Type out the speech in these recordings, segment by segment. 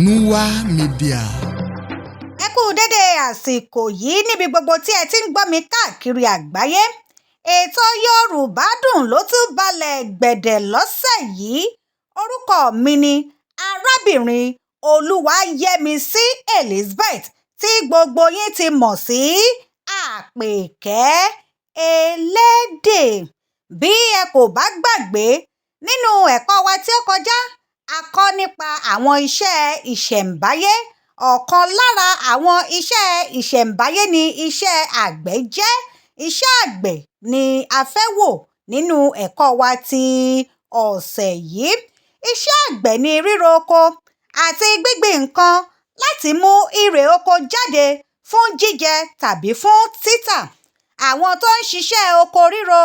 Nuwa Media. Ẹ kú dédé àsìkò yìí níbi gbogbo tí ẹ ti ń gbọ́ mi káàkiri àgbáyé. Ètò Yorùbá Dùn ló tún balẹ̀ gbẹ̀dẹ̀ lọ́sẹ̀ yìí. Orúkọ mi ni arábìnrin Olúwayẹmisí Elizabeth tí gbogbo yín ti mọ̀ sí Àpèkẹ́ Elédè. Bí ẹ kò bá gbàgbé, nínú ẹ̀kọ́ wa tí ó kọjá, a kọ́ nípa àwọn iṣẹ́ ìṣẹ̀ǹbáyé. Ọ̀kan lára àwọn iṣẹ́ ìṣẹ̀ǹbáyé ni iṣẹ́ àgbẹ̀ jẹ́. Iṣẹ́ àgbẹ̀ ni a fẹ́ wò nínú ẹ̀kọ́ wa ti ọ̀sẹ̀ yìí. Iṣẹ́ àgbẹ̀ ni ríro oko àti gbígbìn nǹkan láti mú irè oko jáde fún jíjẹ tàbí fún títà. Àwọn tó ń ṣiṣẹ́ oko ríro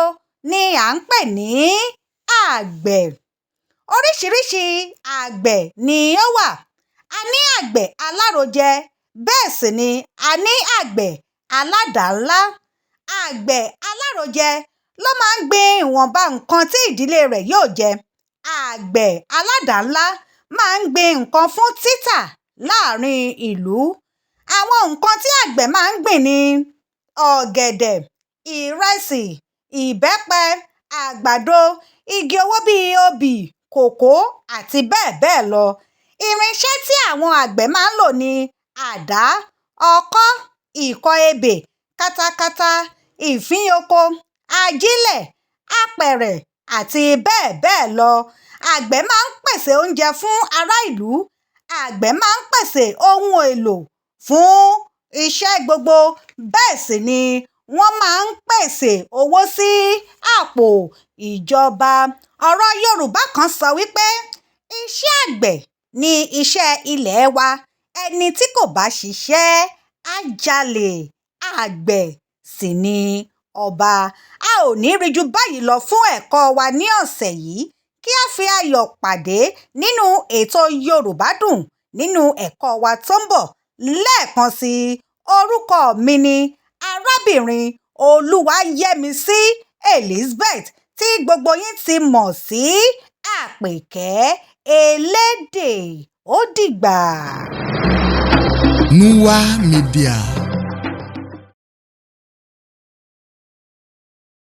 ni à ń pè ní àgbẹ̀. Oríṣiríṣi àgbẹ̀ ni ó wà. A ní àgbẹ̀ alárojẹ, bẹ́ẹ̀ sì ni a ní àgbẹ̀ aládàá-ńlá. Àgbẹ̀ alárojẹ ló máa ń gbin ìwọ̀nba nǹkan tí ìdílé rẹ̀ yóò jẹ. Àgbẹ̀ aládàá-ńlá máa ń gbin nǹkan fún títà láàrin ìlú. Àwọn nǹkan tí àgbẹ̀ máa ń gbìn ni ọ̀gẹ̀dẹ̀, ìrẹsì, ìbẹ́pẹ, àgbàdo, igi owó bíi obì, kòkó àti bẹ́ẹ̀ bẹ́ẹ̀ lọ. Irinṣẹ́ tí àwọn àgbẹ̀ máa ń lò ni àdá, ọkọ́, ìkọ́ ebè, katakata, ìfín-oko, ajílẹ̀, apẹ̀rẹ̀ àti bẹ́ẹ̀ bẹ́ẹ̀ lọ. Àgbẹ̀ máa ń pèsè oúnjẹ fún ará ìlú. Àgbẹ̀ máa ń pèsè ohun èlò fún iṣẹ́ gbogbo. Bẹ́ẹ̀ sì ni wọ́n máa ń pèsè owó sí àpò ìjọba. Ọ̀rọ̀ Yorùbá kan sọ wípé iṣẹ́ àgbẹ̀ ni iṣẹ́ ilẹ̀ wa. Ẹni tí kò bá ṣiṣẹ́ á jalè. Àgbẹ̀ sì ni ọba. A ò ní rí ju báyìí lọ fún ẹ̀kọ́ wa ní ọ̀sẹ̀ yìí. Kí a fi ayọ̀ pàdé nínú ètò Yorùbá Dùn nínú ẹ̀kọ́ wa tó ń bọ̀. Lẹ́ẹ̀kan sí i, orúkọ mi ni arábìnrin Olúwayẹmisí Elizabeth tí gbogbo yín ti mọ̀ sí Àpèkẹ́ Elédè. Ó dìgbà. Nuwa Media.